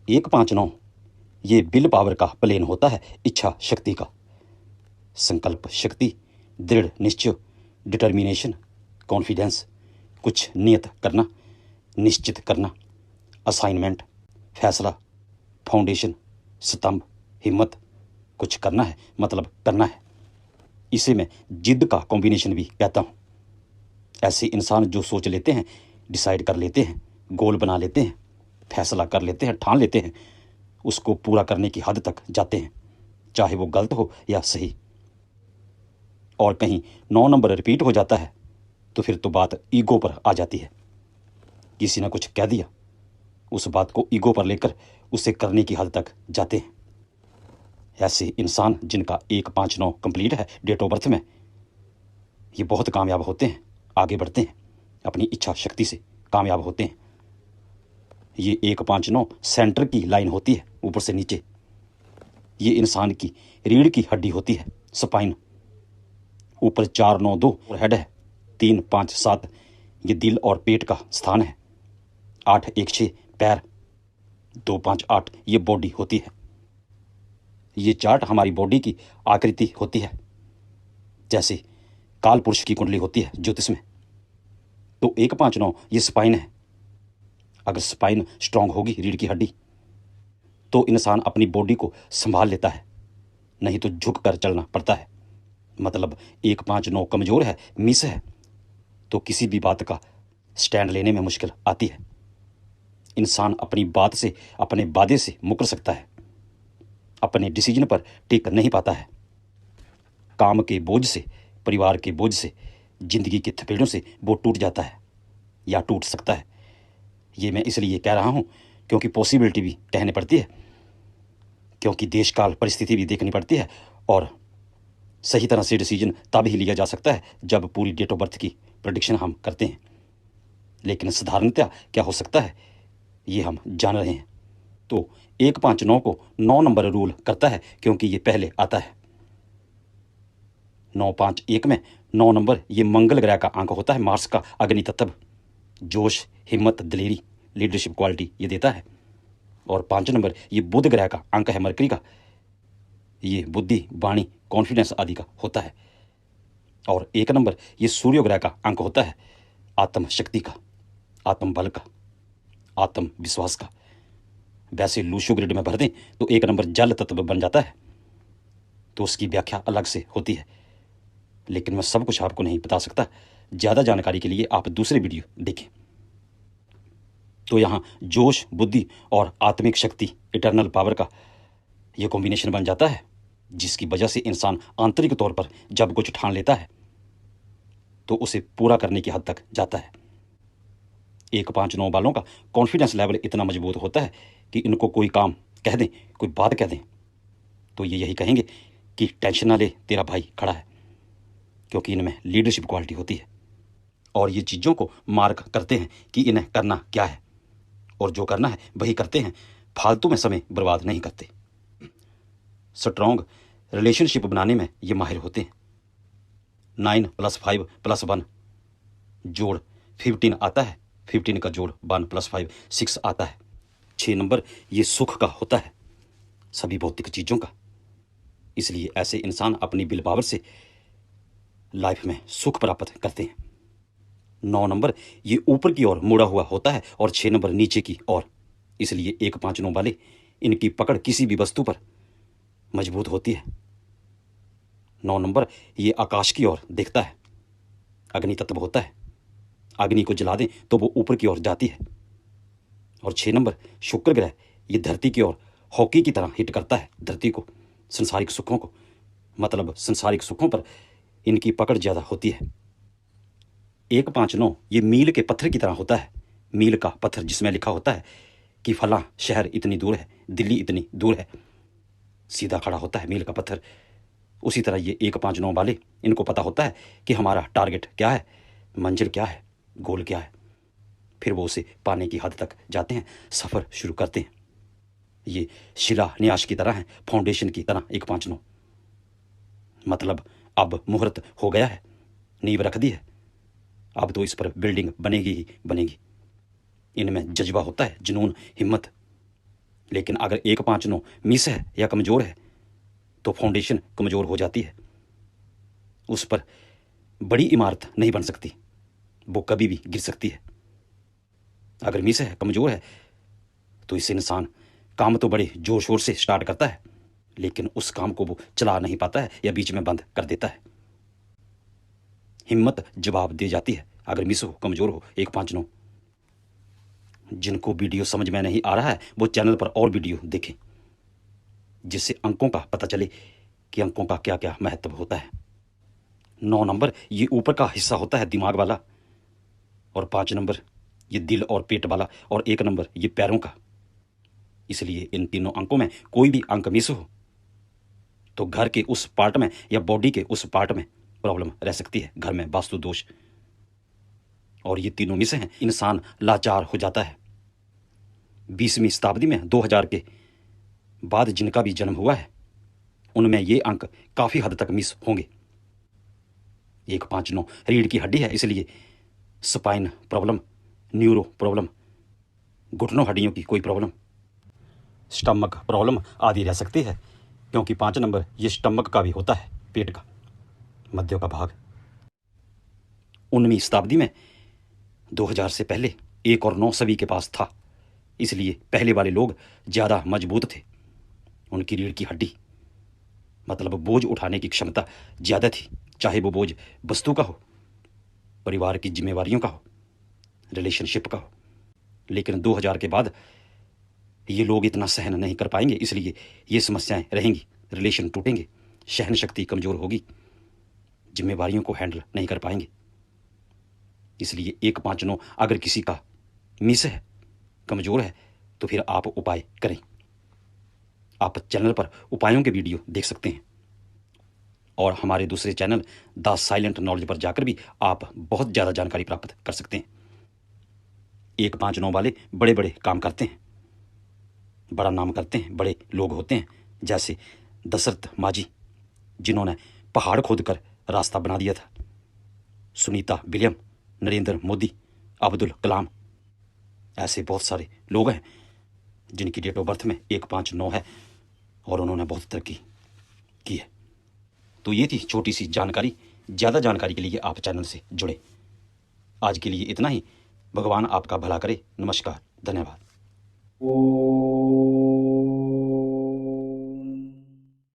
159 ये will power का plane होता है, इच्छा शक्ति का। संकल्प शक्ति, दृढ़ निश्चय, डिटर्मिनेशन, कॉन्फिडेंस, कुछ नियत करना, निश्चित करना, असाइनमेंट, फैसला, फाउंडेशन, स्तंभ, हिम्मत, कुछ करना है मतलब करना है। इसे मैं जिद का कॉम्बिनेशन भी कहता हूँ। ऐसे इंसान जो सोच लेते हैं, डिसाइड कर लेते हैं, गोल बना लेते हैं, फैसला कर लेते हैं, ठान लेते हैं, उसको पूरा करने की हद तक जाते हैं, चाहे वो गलत हो या सही। और कहीं 9 नंबर रिपीट हो जाता है तो फिर तो बात ईगो पर आ जाती है। किसी ने कुछ कह दिया, उस बात को ईगो पर लेकर उसे करने की हद तक जाते हैं। ऐसे इंसान जिनका 159 कंप्लीट है डेट ऑफ बर्थ में, ये बहुत कामयाब होते हैं, आगे बढ़ते हैं, अपनी इच्छा शक्ति से कामयाब होते हैं। ये 159 सेंटर की लाइन होती है, ऊपर से नीचे। ये इंसान की रीढ़ की हड्डी होती है, स्पाइन। ऊपर 492 और हेड है, 3 5 7 ये दिल और पेट का स्थान है। 8 1 6 पैर, 2 5 8 ये बॉडी होती है। ये चार्ट हमारी बॉडी की आकृति होती है, जैसे काल पुरुष की कुंडली होती है ज्योतिष में। तो 159 ये स्पाइन है। अगर स्पाइन स्ट्रांग होगी, रीढ़ की हड्डी, तो इंसान अपनी बॉडी को संभाल लेता है, नहीं तो झुक कर चलना पड़ता है। मतलब 159 कमज़ोर है, मिस है, तो किसी भी बात का स्टैंड लेने में मुश्किल आती है। इंसान अपनी बात से, अपने वादे से मुकर सकता है, अपने डिसीजन पर टिक नहीं पाता है। काम के बोझ से, परिवार के बोझ से, जिंदगी के थपेड़ों से वो टूट जाता है या टूट सकता है। ये मैं इसलिए कह रहा हूँ क्योंकि पॉसिबिलिटी भी कहनी पड़ती है, क्योंकि देश काल परिस्थिति भी देखनी पड़ती है, और सही तरह से डिसीजन तब ही लिया जा सकता है जब पूरी डेट ऑफ बर्थ की प्रेडिक्शन हम करते हैं। लेकिन साधारणतः क्या हो सकता है ये हम जान रहे हैं। तो 159 को 9 नंबर रूल करता है, क्योंकि ये पहले आता है। 951 में 9 नंबर ये मंगल ग्रह का अंक होता है, मार्स का अग्नि तत्व। जोश, हिम्मत, दिलेरी, लीडरशिप क्वालिटी ये देता है। और 5 नंबर ये बुध ग्रह का अंक है, मरकरी का। ये बुद्धि, वाणी, कॉन्फिडेंस आदि का होता है। और 1 नंबर ये सूर्य ग्रह का अंक होता है, आत्म शक्ति का, आत्म बल का, आत्मविश्वास का। वैसे लूशो ग्रिड में भर दें तो 1 नंबर जल तत्व बन जाता है, तो उसकी व्याख्या अलग से होती है, लेकिन मैं सब कुछ आपको नहीं बता सकता। ज़्यादा जानकारी के लिए आप दूसरे वीडियो देखें। तो यहाँ जोश, बुद्धि और आत्मिक शक्ति, इटर्नल पावर का ये कॉम्बिनेशन बन जाता है, जिसकी वजह से इंसान आंतरिक तौर पर जब कुछ ठान लेता है तो उसे पूरा करने की हद तक जाता है। 159 वालों का कॉन्फिडेंस लेवल इतना मजबूत होता है कि इनको कोई काम कह दें, कोई बात कह दें, तो ये यही कहेंगे कि टेंशन ना ले, तेरा भाई खड़ा है, क्योंकि इनमें लीडरशिप क्वालिटी होती है। और ये चीज़ों को मार्क करते हैं कि इन्हें करना क्या है, और जो करना है वही करते हैं, फालतू में समय बर्बाद नहीं करते। स्ट्रॉन्ग रिलेशनशिप बनाने में ये माहिर होते हैं। 9 + 5 + 1 जोड़ 15 आता है, 15 का जोड़ 1 + 5 6 आता है। 6 नंबर ये सुख का होता है, सभी भौतिक चीज़ों का। इसलिए ऐसे इंसान अपनी विल पावर से लाइफ में सुख प्राप्त करते हैं। 9 नंबर ये ऊपर की ओर मुड़ा हुआ होता है और 6 नंबर नीचे की ओर। इसलिए 159 वाले, इनकी पकड़ किसी भी वस्तु पर मजबूत होती है। 9 नंबर ये आकाश की ओर देखता है, अग्नि तत्व होता है, अग्नि को जला दें तो वो ऊपर की ओर जाती है। और 6 नंबर शुक्र ग्रह ये धरती की ओर हॉकी की तरह हिट करता है धरती को, संसारिक सुखों को। मतलब संसारिक सुखों पर इनकी पकड़ ज़्यादा होती है। 159 ये मील के पत्थर की तरह होता है, मील का पत्थर जिसमें लिखा होता है कि फलां शहर इतनी दूर है, दिल्ली इतनी दूर है, सीधा खड़ा होता है मील का पत्थर। उसी तरह ये 159 वाले, इनको पता होता है कि हमारा टारगेट क्या है, मंजिल क्या है, गोल क्या है। फिर वो उसे पाने की हद तक जाते हैं, सफ़र शुरू करते हैं। ये शिलान्यास की तरह है, फाउंडेशन की तरह 159। मतलब अब मुहूर्त हो गया है, नींव रख दी है, अब तो इस पर बिल्डिंग बनेगी ही बनेगी। इनमें जज्बा होता है, जुनून, हिम्मत। लेकिन अगर 1 5 9 मिस है या कमज़ोर है तो फाउंडेशन कमज़ोर हो जाती है। उस पर बड़ी इमारत नहीं बन सकती, वो कभी भी गिर सकती है। अगर मिस है, कमज़ोर है, तो इससे इंसान काम तो बड़े ज़ोर शोर से स्टार्ट करता है, लेकिन उस काम को वो चला नहीं पाता है या बीच में बंद कर देता है। हिम्मत जवाब दे जाती है अगर मिस हो, कमज़ोर हो, 1 5 9। जिनको वीडियो समझ में नहीं आ रहा है वो चैनल पर और वीडियो देखें, जिससे अंकों का पता चले कि अंकों का क्या क्या महत्व होता है। 9 नंबर ये ऊपर का हिस्सा होता है, दिमाग वाला, और 5 नंबर ये दिल और पेट वाला, और 1 नंबर ये पैरों का। इसलिए इन तीनों अंकों में कोई भी अंक मिस हो तो घर के उस पार्ट में या बॉडी के उस पार्ट में प्रॉब्लम रह सकती है, घर में वास्तु दोष। और ये तीनों मिस हैं, इंसान लाचार हो जाता है। 20वीं शताब्दी में 2000 के बाद जिनका भी जन्म हुआ है उनमें ये अंक काफ़ी हद तक मिस होंगे। 1 5 9 रीढ़ की हड्डी है, इसलिए स्पाइन प्रॉब्लम, न्यूरो प्रॉब्लम, घुटनों हड्डियों की कोई प्रॉब्लम, स्टमक प्रॉब्लम आदि रह सकती है, क्योंकि 5 नंबर ये स्टमक का भी होता है, पेट का मध्य का भाग। 19वीं शताब्दी में 2000 से पहले 1 और 9 सभी के पास था, इसलिए पहले वाले लोग ज़्यादा मजबूत थे। उनकी रीढ़ की हड्डी मतलब बोझ उठाने की क्षमता ज़्यादा थी, चाहे वो बोझ वस्तु का हो, परिवार की जिम्मेवारियों का हो, रिलेशनशिप का हो। लेकिन 2000 के बाद ये लोग इतना सहन नहीं कर पाएंगे, इसलिए ये समस्याएं रहेंगी, रिलेशन टूटेंगे, सहन शक्ति कमज़ोर होगी, जिम्मेवारियों को हैंडल नहीं कर पाएंगे। इसलिए 1 5 9 अगर किसी का मिस है, कमज़ोर है, तो फिर आप उपाय करें। आप चैनल पर उपायों के वीडियो देख सकते हैं, और हमारे दूसरे चैनल द साइलेंट नॉलेज पर जाकर भी आप बहुत ज़्यादा जानकारी प्राप्त कर सकते हैं। 1 5 9 वाले बड़े बड़े काम करते हैं, बड़ा नाम करते हैं, बड़े लोग होते हैं, जैसे दशरथ माझी जिन्होंने पहाड़ खोदकर रास्ता बना दिया था, सुनीता विलियम, नरेंद्र मोदी, अब्दुल कलाम। ऐसे बहुत सारे लोग हैं जिनकी डेट ऑफ बर्थ में 1 5 9 है और उन्होंने बहुत तरक्की की है। तो ये थी छोटी सी जानकारी। ज़्यादा जानकारी के लिए आप चैनल से जुड़े। आज के लिए इतना ही। भगवान आपका भला करे। नमस्कार, धन्यवाद।